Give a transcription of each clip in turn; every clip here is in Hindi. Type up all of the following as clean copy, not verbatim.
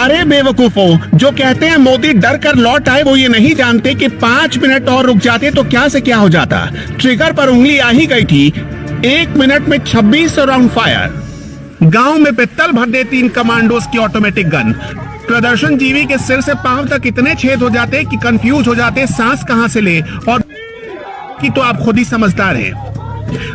अरे बेवकूफो, जो कहते हैं मोदी डर कर लौट आए, वो ये नहीं जानते कि 5 मिनट और रुक जाते तो क्या से क्या हो जाता। ट्रिगर पर उंगली आ ही गई थी। 1 मिनट में 26 राउंड फायर। गांव में पित्तल भर देती इन कमांडोज की ऑटोमेटिक गन। प्रदर्शन जीवी के सिर से पांव तक इतने छेद हो जाते कि कंफ्यूज हो जाते सांस कहां से ले, और कि तो आप खुद ही समझदार हैं।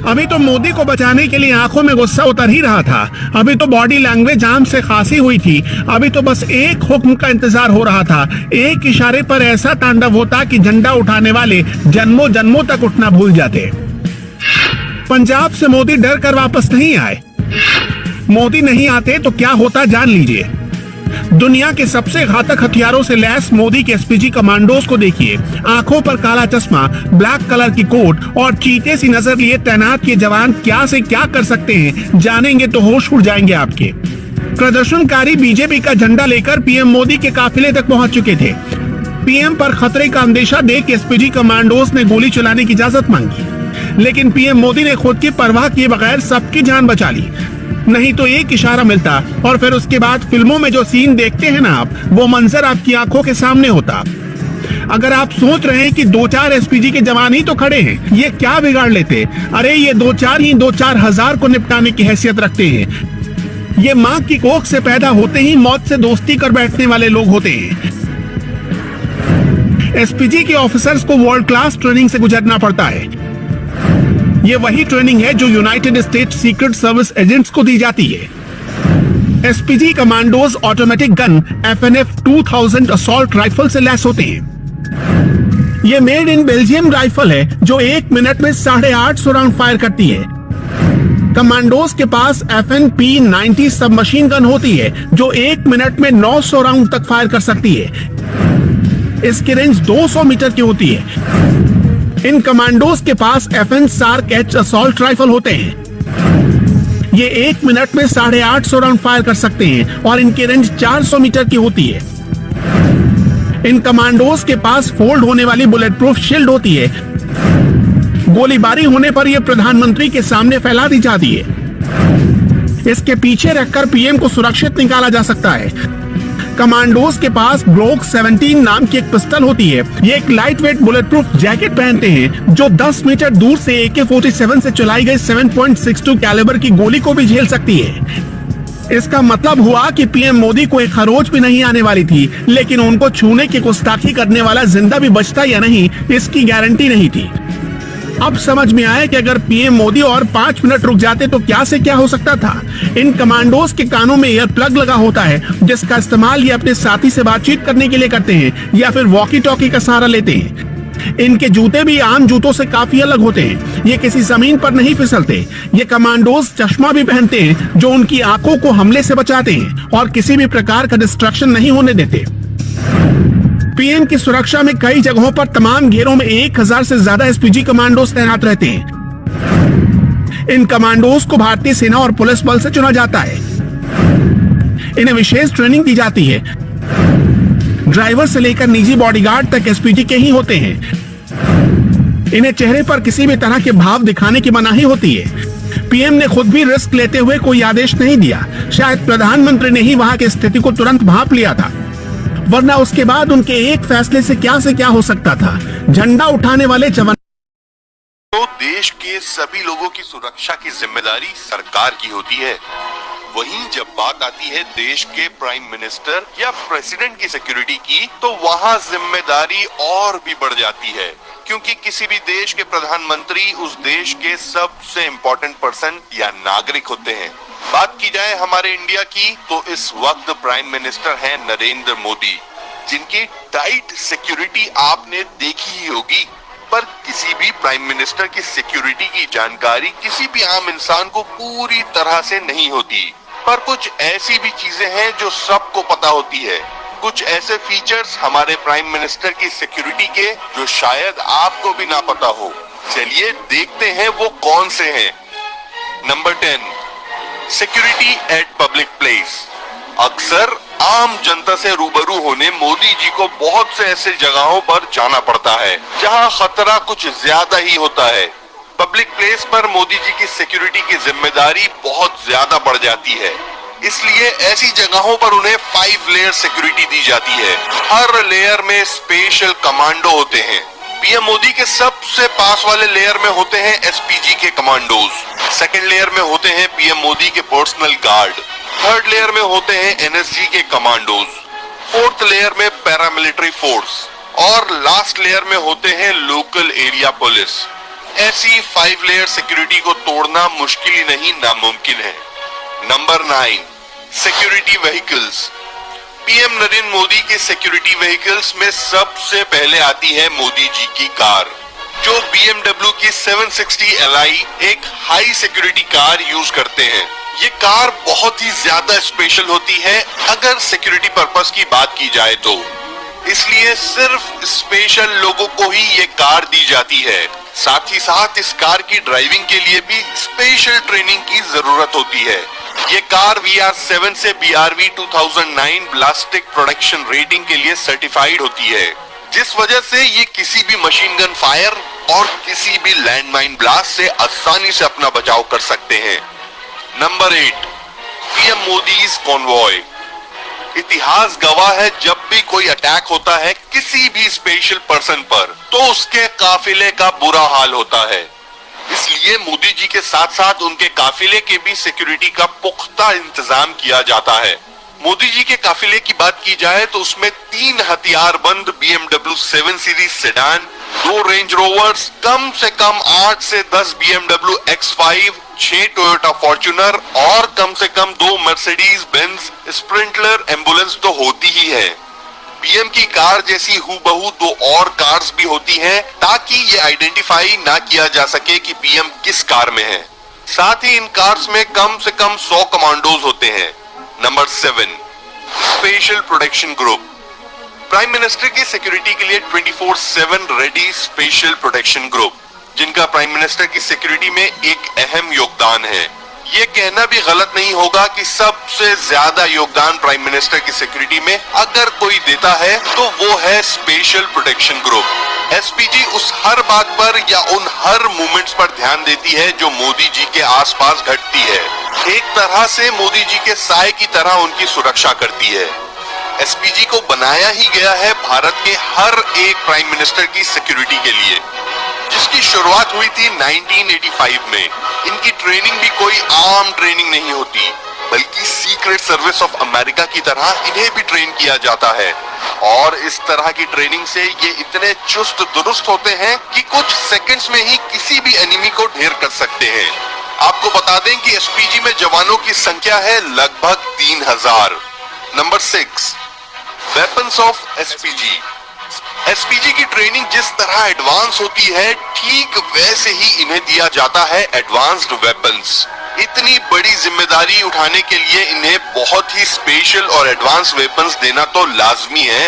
अभी तो मोदी को बचाने के लिए आंखों में गुस्सा उतर ही रहा था। अभी तो बॉडी लैंग्वेज आम से खांसी हुई थी। अभी तो बस एक हुक्म का इंतजार हो रहा था। एक इशारे पर ऐसा तांडव होता कि झंडा उठाने वाले जन्मों जन्मों तक उठना भूल जाते। पंजाब से मोदी डर कर वापस नहीं आए। मोदी नहीं आते तो क्या होता जान लीजिए। दुनिया के सबसे घातक हथियारों से लैस मोदी के एसपीजी कमांडोज को देखिए। आंखों पर काला चश्मा, ब्लैक कलर की कोट और चीते सी नजर लिए तैनात ये जवान क्या से क्या कर सकते हैं, जानेंगे तो होश उड़ जाएंगे आपके। प्रदर्शनकारी बीजेपी का झंडा लेकर पीएम मोदी के काफिले तक पहुंच चुके थे। पीएम पर खतरे का अंदेशा देख एसपीजी कमांडोज ने गोली चलाने की इजाजत मांगी, लेकिन पीएम मोदी ने खुद की परवाह किए बगैर सबकी जान बचा ली। नहीं तो एक इशारा मिलता और फिर उसके बाद फिल्मों में जो सीन देखते हैं ना आप, वो मंजर आपकी आंखों के सामने होता। अगर आप सोच रहे हैं कि 2-4 एसपीजी के जवान ही तो खड़े हैं, ये क्या बिगाड़ लेते? अरे ये 2-4 ही 2-4 हजार को निपटाने की हैसियत रखते हैं। ये माँ की कोख से पैदा होते ही मौत से दोस्ती कर बैठने वाले लोग होते हैं। एसपीजी के ऑफिसर्स को वर्ल्ड क्लास ट्रेनिंग से गुजरना पड़ता है। ये वही ट्रेनिंग है जो United state secret service agents को दी जाती है। SPG commandos automatic gun FNF 2000 assault rifle से लैस होते हैं। ये मेड इन बेल्जियम राइफल है जो 1 मिनट में 850 राउंड फायर करती है। कमांडोज के पास FNP-90 सबमशीन गन होती है जो 1 मिनट में 900 राउंड तक फायर कर सकती है। इसकी रेंज 200 मीटर की होती है। इन कमांडोज के पास FN SCAR H assault rifle होते हैं। ये 1 मिनट में 850 राउंड फायर कर सकते हैं और इनकी रेंज 400 मीटर की होती है। इन कमांडोज के पास फोल्ड होने वाली बुलेट प्रूफ शील्ड होती है। गोलीबारी होने पर यह प्रधानमंत्री के सामने फैला दी जाती है। इसके पीछे रखकर पीएम को सुरक्षित निकाला जा सकता है। कमांडोज के पास ग्लोक 17 नाम की एक पिस्टल होती है। ये एक light weight bullet proof jacket पहनते हैं जो 10 मीटर दूर से AK-47 से चलाई गई 7.62 कैलिबर की गोली को भी झेल सकती है। इसका मतलब हुआ कि पीएम मोदी को एक खरोच भी नहीं आने वाली थी, लेकिन उनको छूने की गुस्ताखी करने वाला जिंदा भी बचता या नहीं, इसकी गारंटी नहीं थी। अब समझ में आया कि अगर पीएम मोदी और 5 मिनट रुक जाते तो क्या से क्या हो सकता था। इन कमांडोज के कानों में ईयर प्लग लगा होता है जिसका इस्तेमाल ये अपने साथी से बातचीत करने के लिए करते हैं या फिर वॉकी टॉकी का सहारा लेते हैं। इनके जूते भी आम जूतों से काफी अलग होते हैं। ये किसी जमीन पर नहीं फिसलते। ये कमांडोज चश्मा भी पहनते हैं जो उनकी आंखों को हमले से बचाते हैं और किसी भी प्रकार का डिस्ट्रक्शन नहीं होने देते। पीएम की सुरक्षा में कई जगहों पर तमाम घेरों में 1000 से ज्यादा एसपीजी कमांडोज तैनात रहते हैं। इन कमांडोज को भारतीय सेना और पुलिस बल से चुना जाता है। इन्हें विशेष ट्रेनिंग दी जाती है। ड्राइवर से लेकर निजी बॉडीगार्ड तक एसपीजी के ही होते हैं। इन्हें चेहरे पर किसी भी तरह के भाव दिखाने की मनाही होती है। पीएम ने खुद भी रिस्क लेते हुए कोई आदेश नहीं दिया। शायद प्रधानमंत्री ने ही वहां की स्थिति को तुरंत भांप लिया था, वरना उसके बाद उनके एक फैसले से क्या हो सकता था। झंडा उठाने वाले जवान तो देश के सभी लोगों की सुरक्षा की जिम्मेदारी सरकार की होती है। वहीं जब बात आती है देश के प्राइम मिनिस्टर या प्रेसिडेंट की सिक्योरिटी की, तो वहां जिम्मेदारी और भी बढ़ जाती है, क्योंकि किसी भी देश के प्रधानमंत्री उस देश के सबसे इम्पोर्टेंट पर्सन या नागरिक होते हैं। बात की जाए हमारे इंडिया की, तो इस वक्त प्राइम मिनिस्टर हैं नरेंद्र मोदी, जिनकी टाइट सिक्योरिटी आपने देखी ही होगी। पर किसी भी प्राइम मिनिस्टर की सिक्योरिटी की जानकारी किसी भी आम इंसान को पूरी तरह से नहीं होती। पर कुछ ऐसी भी चीजें हैं जो सबको पता होती है। कुछ ऐसे फीचर्स हमारे प्राइम मिनिस्टर की सिक्योरिटी के जो शायद आपको भी ना पता हो। चलिए देखते हैं वो कौन से हैं। Number 10, security eight public place. अक्सर आम जनता से रूबरू होने मोदी जी को बहुत से ऐसे जगहों पर जाना पड़ता है जहां खतरा कुछ ज्यादा ही होता है। पब्लिक प्लेस पर मोदी जी की सिक्योरिटी की जिम्मेदारी बहुत ज्यादा बढ़ जाती है। इसलिए ऐसी जगहों पर उन्हें 5 लेयर सिक्योरिटी दी जाती है। हर लेयर में स्पेशल कमांडो होते हैं। पीएम मोदी के सबसे पास वाले लेयर में होते हैं एसपीजी के कमांडोज। सेकंड लेयर में होते हैं पीएम मोदी के पर्सनल गार्ड। थर्ड लेयर में होते हैं एनएसजी के कमांडोज। फोर्थ लेयर में पैरामिलिट्री फोर्स और लास्ट लेयर में होते हैं लोकल एरिया पुलिस। ऐसी 5 लेयर सिक्योरिटी को तोड़ना मुश्किल ही नहीं, नामुमकिन है। Number 9, security vehicles. PM Narendra Modi के सिक्योरिटी व्हीकल्स में सबसे पहले आती है मोदी जी की कार, जो BMW की 760 Li एक हाई सिक्योरिटी कार यूज करते हैं। ये कार बहुत ही ज्यादा स्पेशल होती है अगर सिक्योरिटी पर्पस की बात की जाए तो, इसलिए सिर्फ स्पेशल लोगों को ही ये कार दी जाती है। साथ ही साथ इस कार की ड्राइविंग के लिए भी स्पेशल ट्रेनिंग की जरूरत होती है। ये कार VR7 से BRV 2009 ब्लास्टिक प्रोडक्शन रेटिंग के लिए सर्टिफाइड होती है, जिस वजह से ये किसी भी मशीन गन फायर और किसी भी लैंडमाइन ब्लास्ट से आसानी से अपना बचाव कर सकते हैं। Number 8, PM Modi's convoy. इतिहास गवाह है, जब भी कोई अटैक होता है किसी भी स्पेशल पर्सन पर, तो उसके काफिले का बुरा हाल होता है। इसलिए मोदी जी के साथ साथ उनके काफिले के भी सिक्योरिटी का पुख्ता इंतजाम किया जाता है। मोदी जी के काफिले की बात की जाए तो उसमें 3 हथियारबंद BMW 7 series sedan, 2 range rovers, कम से कम 8 से 10 BMW X5, 6 टोयोटा फॉर्च्यूनर और कम से कम 2 मर्सिडीज बेंज स्प्रिंटलर एम्बुलेंस तो होती ही है। पीएम की कार जैसी हूबहू 2 और कार्स भी होती हैं, ताकि ये आइडेंटिफाई ना किया जा सके कि पीएम किस कार में है। साथ ही इन कार्स में कम से कम 100 कमांडोज होते हैं। Number 7, special protection group. Prime minister की सिक्योरिटी के लिए 24/7 रेडी स्पेशल प्रोटेक्शन ग्रुप, जिनका प्राइम मिनिस्टर की सिक्योरिटी में एक अहम योगदान है। ये कहना भी गलत नहीं होगा कि सबसे ज्यादा योगदान प्राइम मिनिस्टर की सिक्योरिटी में अगर कोई देता है तो वो है स्पेशल प्रोटेक्शन ग्रुप। एसपीजी उस हर बात पर या उन हर मूवमेंट्स पर ध्यान देती है जो मोदी जी के आसपास घटती है। एक तरह से मोदी जी के साए की तरह उनकी सुरक्षा करती है। एसपीजी को बनाया ही गया है भारत के हर एक प्राइम मिनिस्टर की सिक्योरिटी के लिए, जिसकी शुरुआत हुई थी 1985 में। इनकी ट्रेनिंग भी कोई आम ट्रेनिंग नहीं होती, बल्कि सीक्रेट सर्विस ऑफ अमेरिका की तरह इन्हें भी ट्रेन किया जाता है। और इस तरह की ट्रेनिंग से ये इतने चुस्त दुरुस्त होते हैं कि कुछ सेकंड्स में ही किसी भी एनिमी को ढेर कर सकते हैं। आपको बता दें कि एसपीजी में जवानों की संख्या है लगभग 3000। Number 6, weapons of SPG. SPG की ट्रेनिंग जिस तरह एडवांस होती है, ठीक वैसे ही इन्हें दिया जाता है एडवांस्ड वेपन्स। इतनी बड़ी जिम्मेदारी उठाने के लिए इन्हें बहुत ही स्पेशल और एडवांस वेपन्स देना तो लाजमी है।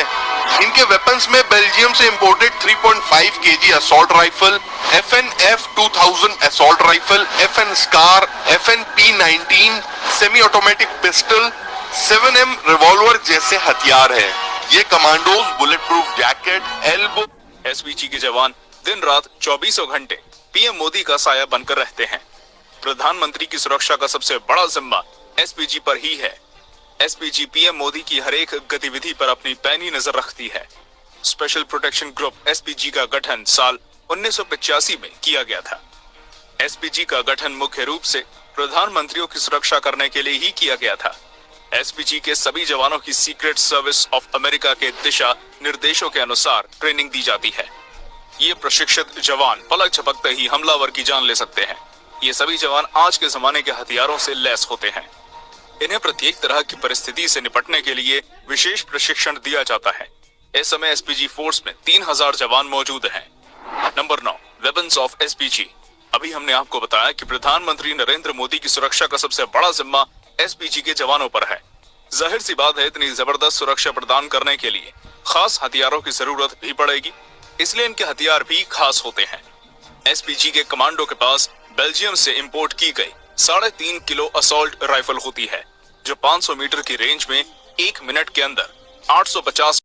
इनके वेपन्स में बेल्जियम से imported 3.5 kg assault rifle, FN-F 2000 assault rifle, FN scar, FN P19 semi automatic pistol, 7M revolver जैसे हथियार है। ये commandos bullet proof jacket, elbow. SPG के जवान दिन रात 24 घंटे पीएम मोदी का साया बनकर रहते हैं। प्रधानमंत्री की सुरक्षा का सबसे बड़ा जिम्मा एसपीजी पर ही है। एसपीजी पीएम मोदी की हर एक गतिविधि पर अपनी पैनी नजर रखती है। स्पेशल प्रोटेक्शन ग्रुप एसपीजी का गठन साल 1985 में किया गया था। एसपीजी का गठन मुख्य रूप से प्रधानमंत्रियों की सुरक्षा करने के लिए ही किया गया था। एसपीजी के सभी जवानों की सीक्रेट सर्विस ऑफ अमेरिका के दिशा निर्देशों के अनुसार ट्रेनिंग दी जाती है। ये प्रशिक्षित जवान पलक झपकते ही हमलावर की जान ले सकते हैं। ये सभी जवान आज के जमाने के हथियारों से लैस होते हैं। इन्हें प्रत्येक तरह की परिस्थिति से निपटने के लिए विशेष प्रशिक्षण दिया जाता है। इस समय एसपीजी फोर्स में 3000 जवान मौजूद हैं। Number 9, weapons of SPG. अभी हमने आपको बताया कि प्रधानमंत्री नरेंद्र मोदी की सुरक्षा का सबसे बड़ा जिम्मा एसपीजी के जवानों पर है। जाहिर सी बात है, इतनी जबरदस्त सुरक्षा प्रदान करने के लिए खास हथियारों की जरूरत भी पड़ेगी, इसलिए इनके हथियार भी खास होते हैं। एसपीजी के कमांडो के पास बेल्जियम से इंपोर्ट की गई 3.5 किलो असॉल्ट राइफल होती है, जो 500 मीटर की रेंज में 1 मिनट के अंदर 850